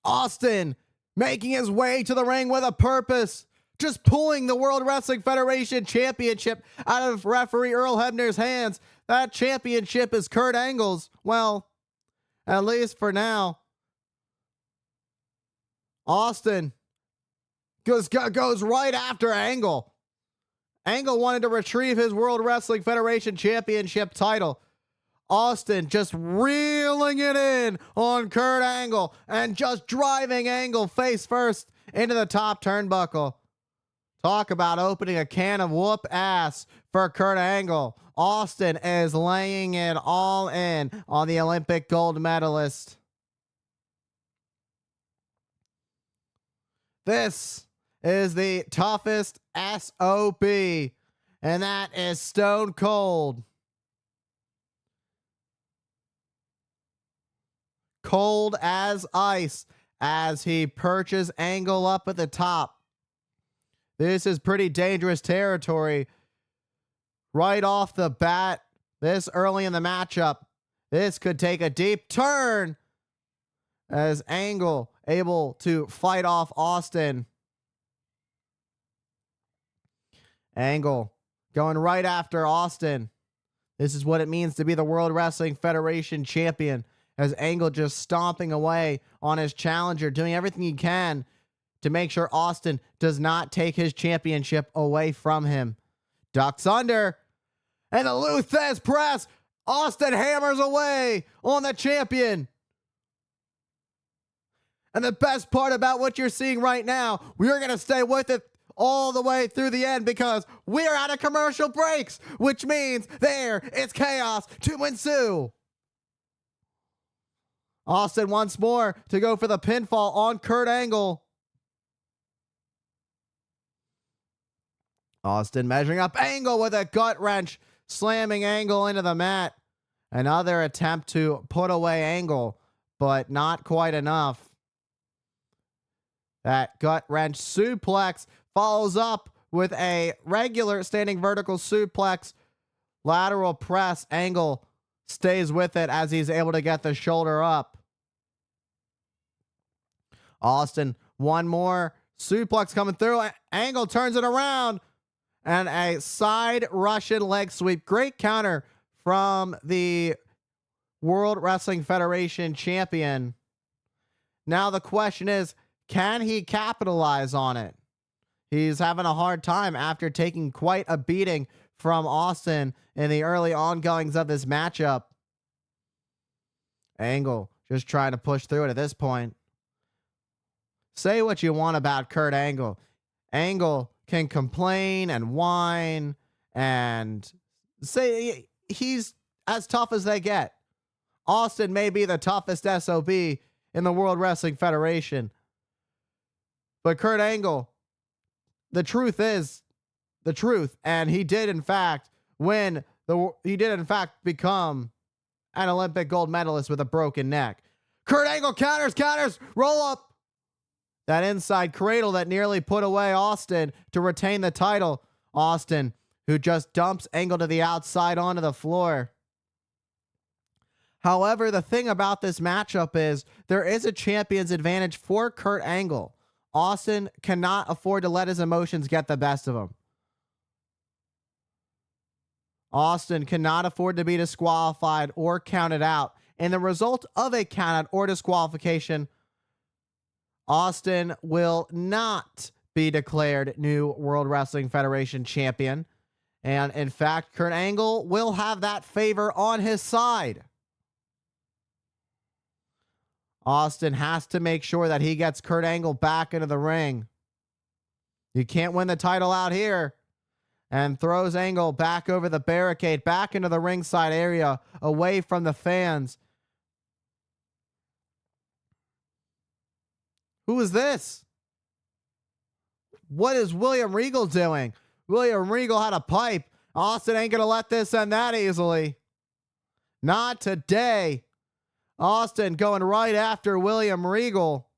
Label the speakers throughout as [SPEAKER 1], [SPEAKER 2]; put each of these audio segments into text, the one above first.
[SPEAKER 1] Austin making his way to the ring with a purpose. Just pulling the World Wrestling Federation Championship out of referee Earl Hebner's hands. That championship is Kurt Angle's. Well, at least for now. Austin goes right after Angle. Angle wanted to retrieve his World Wrestling Federation Championship title. Austin just reeling it in on Kurt Angle and just driving Angle face first into the top turnbuckle. Talk about opening a can of whoop ass for Kurt Angle. Austin is laying it all in on the Olympic gold medalist. This is the toughest SOB, and that is Stone Cold. Cold as ice as he perches Angle up at the top. This is pretty dangerous territory right off the bat this early in the matchup. This could take a deep turn as Angle able to fight off Austin. Angle going right after Austin. This is what it means to be the World Wrestling Federation champion, as Angle just stomping away on his challenger, doing everything he can to make sure Austin does not take his championship away from him. Ducks under, and the Lou Thesz press. Austin hammers away on the champion. And the best part about what you're seeing right now, we're going to stay with it all the way through the end because we're out of commercial breaks, which means there is chaos to ensue. Austin once more to go for the pinfall on Kurt Angle. Austin measuring up Angle with a gut wrench, slamming Angle into the mat. Another attempt to put away Angle, but not quite enough. That gut wrench suplex follows up with a regular standing vertical suplex. Lateral press. Angle stays with it as he's able to get the shoulder up. Austin, one more suplex coming through. Angle turns it around. And a side Russian leg sweep. Great counter from the World Wrestling Federation champion. Now the question is, can he capitalize on it? He's having a hard time after taking quite a beating from Austin in the early ongoings of this matchup. Angle just trying to push through it at this point. Say what you want about Kurt Angle. Angle can complain and whine and say he's as tough as they get. Austin may be the toughest SOB in the World Wrestling Federation. But Kurt Angle, the truth is the truth. And he did, in fact, become an Olympic gold medalist with a broken neck. Kurt Angle counters, roll up. That inside cradle that nearly put away Austin to retain the title. Austin, who just dumps Angle to the outside onto the floor. However, the thing about this matchup is there is a champion's advantage for Kurt Angle. Austin cannot afford to let his emotions get the best of him. Austin cannot afford to be disqualified or counted out. And the result of a countout or disqualification, Austin will not be declared new World Wrestling Federation champion. And in fact, Kurt Angle will have that favor on his side. Austin has to make sure that he gets Kurt Angle back into the ring. You can't win the title out here. And throws Angle back over the barricade, back into the ringside area, away from the fans. Who is this? What is William Regal doing? William Regal had a pipe. Austin ain't going to let this end that easily. Not today. Austin going right after William Regal.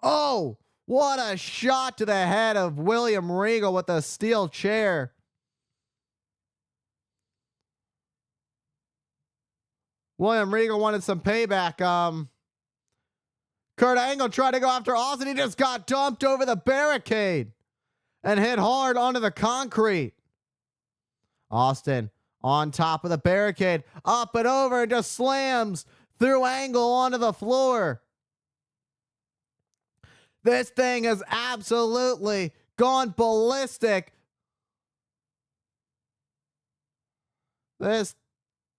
[SPEAKER 1] Oh, what a shot to the head of William Regal with a steel chair. William Regal wanted some payback. Kurt Angle tried to go after Austin. He just got dumped over the barricade and hit hard onto the concrete. Austin on top of the barricade, up and over, and just slams through Angle onto the floor. This thing has absolutely gone ballistic.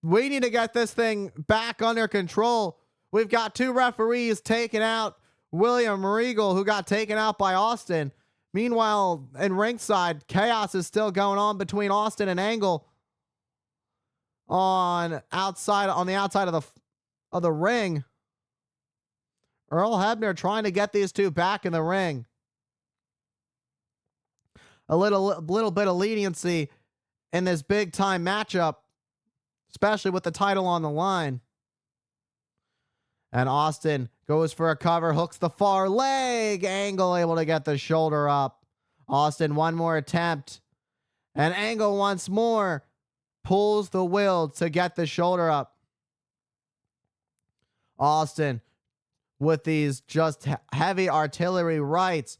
[SPEAKER 1] We need to get this thing back under control. We've got 2 referees taking out William Regal, who got taken out by Austin. Meanwhile, in ringside, chaos is still going on between Austin and Angle on the outside of the ring. Earl Hebner trying to get these 2 back in the ring. A little bit of leniency in this big time matchup, especially with the title on the line. And Austin goes for a cover, hooks the far leg. Angle able to get the shoulder up. Austin, one more attempt. And Angle once more pulls the will to get the shoulder up. Austin with these just heavy artillery rights,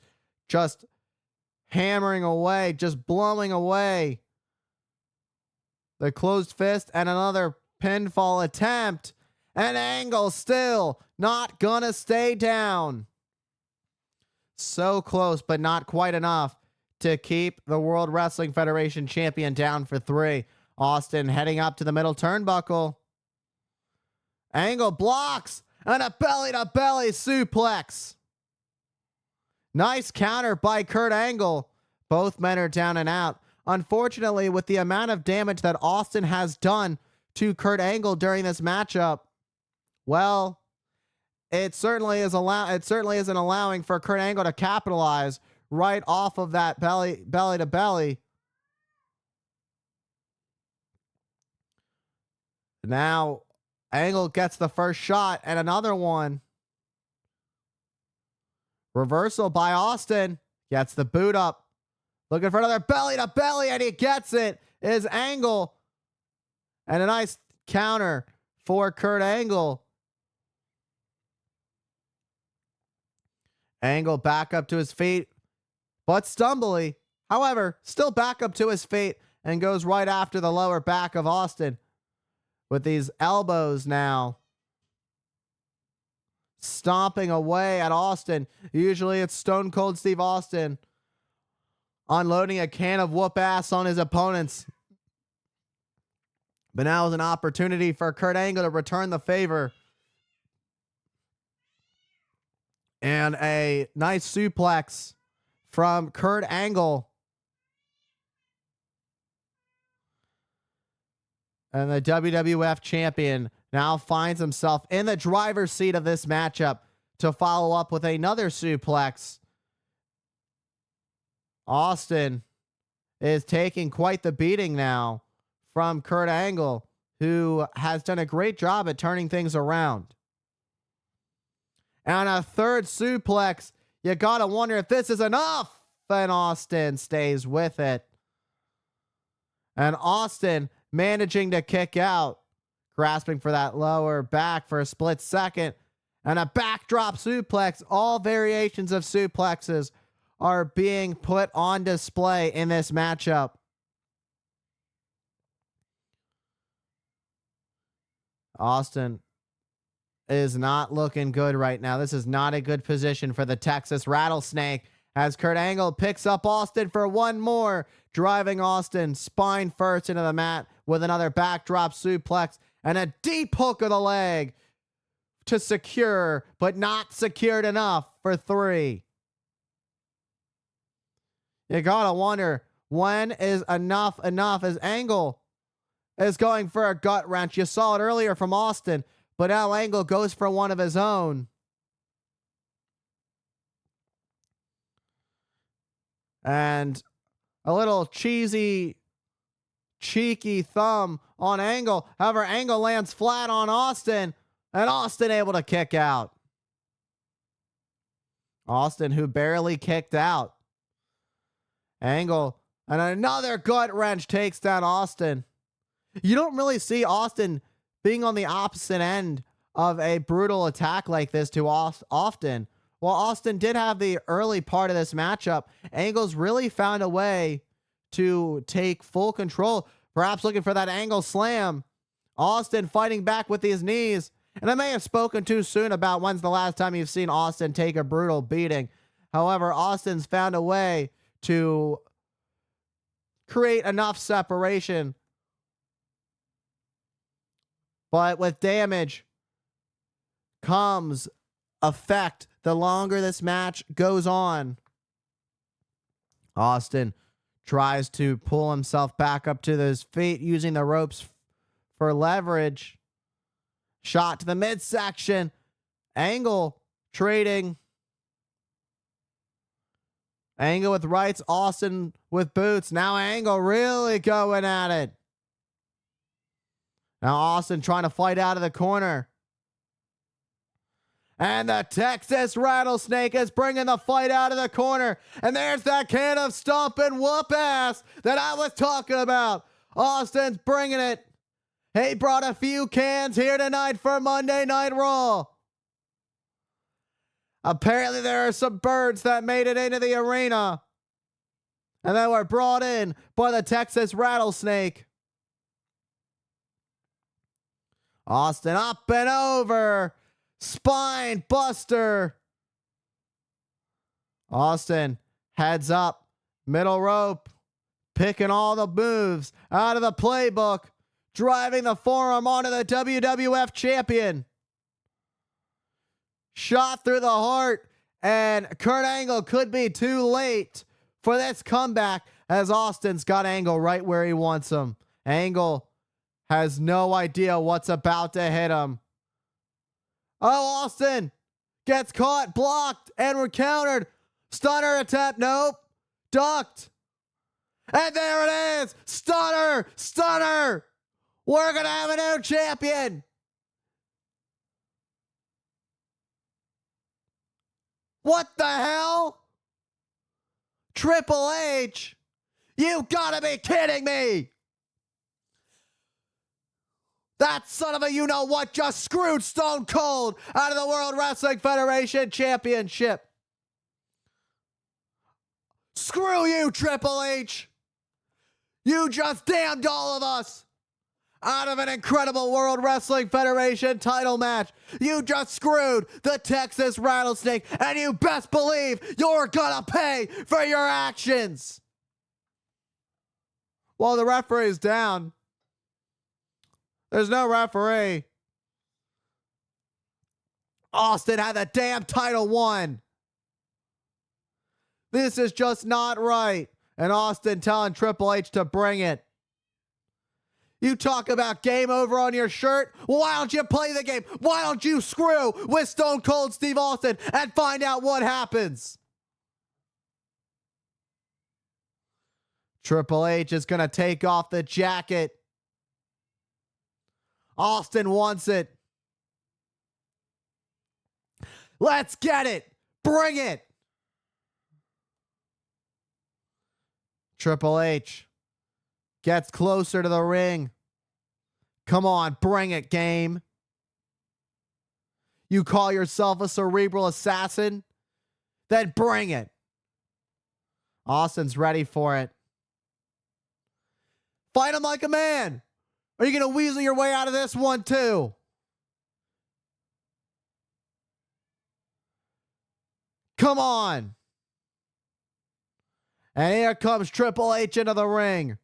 [SPEAKER 1] just hammering away, just blowing away. The closed fist and another pinfall attempt. And Angle still not gonna stay down. So close, but not quite enough to keep the World Wrestling Federation champion down for 3. Austin heading up to the middle turnbuckle. Angle blocks and a belly-to-belly suplex. Nice counter by Kurt Angle. Both men are down and out. Unfortunately, with the amount of damage that Austin has done to Kurt Angle during this matchup, well, it certainly isn't allowing for Kurt Angle to capitalize right off of that belly to belly. Now, Angle gets the first shot and another one. Reversal by Austin. Gets the boot up. Looking for another belly to belly, and he gets it. Is Angle. And a nice counter for Kurt Angle. Angle back up to his feet, but stumbly. However, still back up to his feet and goes right after the lower back of Austin with these elbows now. Stomping away at Austin. Usually it's Stone Cold Steve Austin unloading a can of whoop ass on his opponents. But now is an opportunity for Kurt Angle to return the favor. And a nice suplex from Kurt Angle. And the WWF champion now finds himself in the driver's seat of this matchup to follow up with another suplex. Austin is taking quite the beating now from Kurt Angle, who has done a great job at turning things around. And a third suplex. You gotta wonder if this is enough. And Austin stays with it. And Austin managing to kick out, grasping for that lower back for a split second. And a backdrop suplex. All variations of suplexes are being put on display in this matchup. Austin is not looking good right now. This is not a good position for the Texas Rattlesnake as Kurt Angle picks up Austin for one more, driving Austin spine first into the mat with another backdrop suplex and a deep hook of the leg to secure, but not secured enough for 3. You gotta wonder, when is enough as Angle is going for a gut wrench? You saw it earlier from Austin, but now Angle goes for one of his own. And a little cheesy, cheeky thumb on Angle. However, Angle lands flat on Austin, and Austin able to kick out. Austin, who barely kicked out. Angle, and another gut wrench takes down Austin. You don't really see Austin being on the opposite end of a brutal attack like this too often. While Austin did have the early part of this matchup, Angle's really found a way to take full control, perhaps looking for that angle slam. Austin fighting back with his knees. And I may have spoken too soon about when's the last time you've seen Austin take a brutal beating. However, Austin's found a way to create enough separation. But with damage comes effect the longer this match goes on. Austin tries to pull himself back up to his feet using the ropes for leverage. Shot to the midsection. Angle trading. Angle with rights, Austin with boots. Now Angle really going at it. Now Austin trying to fight out of the corner. And the Texas Rattlesnake is bringing the fight out of the corner. And there's that can of stomping whoop ass that I was talking about. Austin's bringing it. He brought a few cans here tonight for Monday Night Raw. Apparently there are some birds that made it into the arena. And they were brought in by the Texas Rattlesnake. Austin up and over. Spine buster. Austin heads up. Middle rope. Picking all the moves out of the playbook. Driving the forearm onto the WWF champion. Shot through the heart. And Kurt Angle could be too late for this comeback as Austin's got Angle right where he wants him. Angle has no idea what's about to hit him. Oh, Austin gets caught, blocked, and we're countered. Stunner attempt, nope. Ducked. And there it is. Stunner, stunner. We're going to have a new champion. What the hell? Triple H? You gotta be kidding me. That son of a you-know-what just screwed Stone Cold out of the World Wrestling Federation Championship. Screw you, Triple H. You just damned all of us out of an incredible World Wrestling Federation title match. You just screwed the Texas Rattlesnake, and you best believe you're gonna pay for your actions. While the referee's down, there's no referee. Austin had the damn title won. This is just not right. And Austin telling Triple H to bring it. You talk about game over on your shirt? Well, why don't you play the game? Why don't you screw with Stone Cold Steve Austin and find out what happens? Triple H is going to take off the jacket. Austin wants it. Let's get it. Bring it. Triple H gets closer to the ring. Come on, bring it, game. You call yourself a cerebral assassin? Then bring it. Austin's ready for it. Fight him like a man. Are you going to weasel your way out of this one too? Come on. And here comes Triple H into the ring.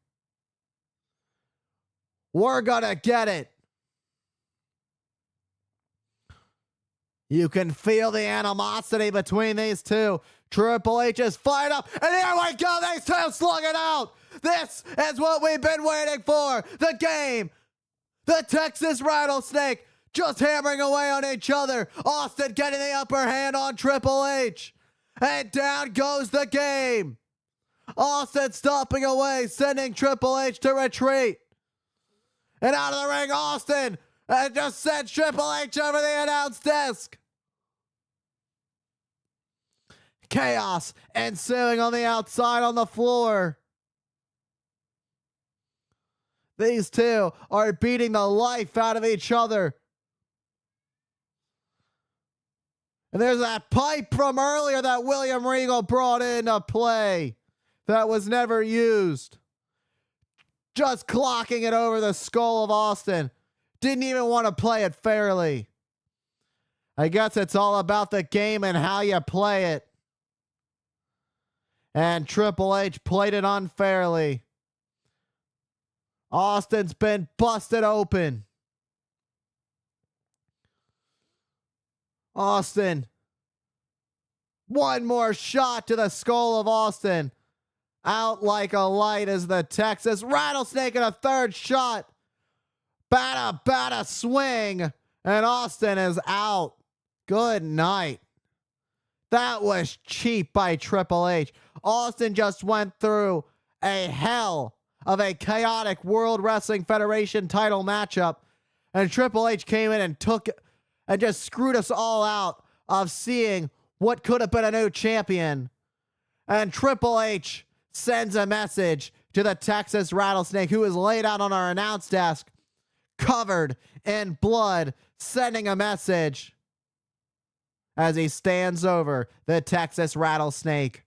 [SPEAKER 1] We're gonna get it. You can feel the animosity between these two. Triple H is fired up, and here we go. These two slug it out. This is what we've been waiting for. The game. The Texas Rattlesnake just hammering away on each other. Austin getting the upper hand on Triple H. And down goes the game. Austin stomping away, sending Triple H to retreat. And out of the ring, Austin just sent Triple H over the announce desk. Chaos ensuing on the outside on the floor. These two are beating the life out of each other. And there's that pipe from earlier that William Regal brought into play that was never used. Just clocking it over the skull of Austin. Didn't even want to play it fairly. I guess it's all about the game and how you play it. And Triple H played it unfairly. Austin's been busted open. Austin. One more shot to the skull of Austin. Out like a light as the Texas Rattlesnake in a third shot. Bada swing. And Austin is out. Good night. That was cheap by Triple H. Austin just went through a hell of a chaotic World Wrestling Federation title matchup. And Triple H came in and took it and just screwed us all out of seeing what could have been a new champion. And Triple H sends a message to the Texas Rattlesnake, who is laid out on our announce desk, covered in blood, sending a message as he stands over the Texas Rattlesnake.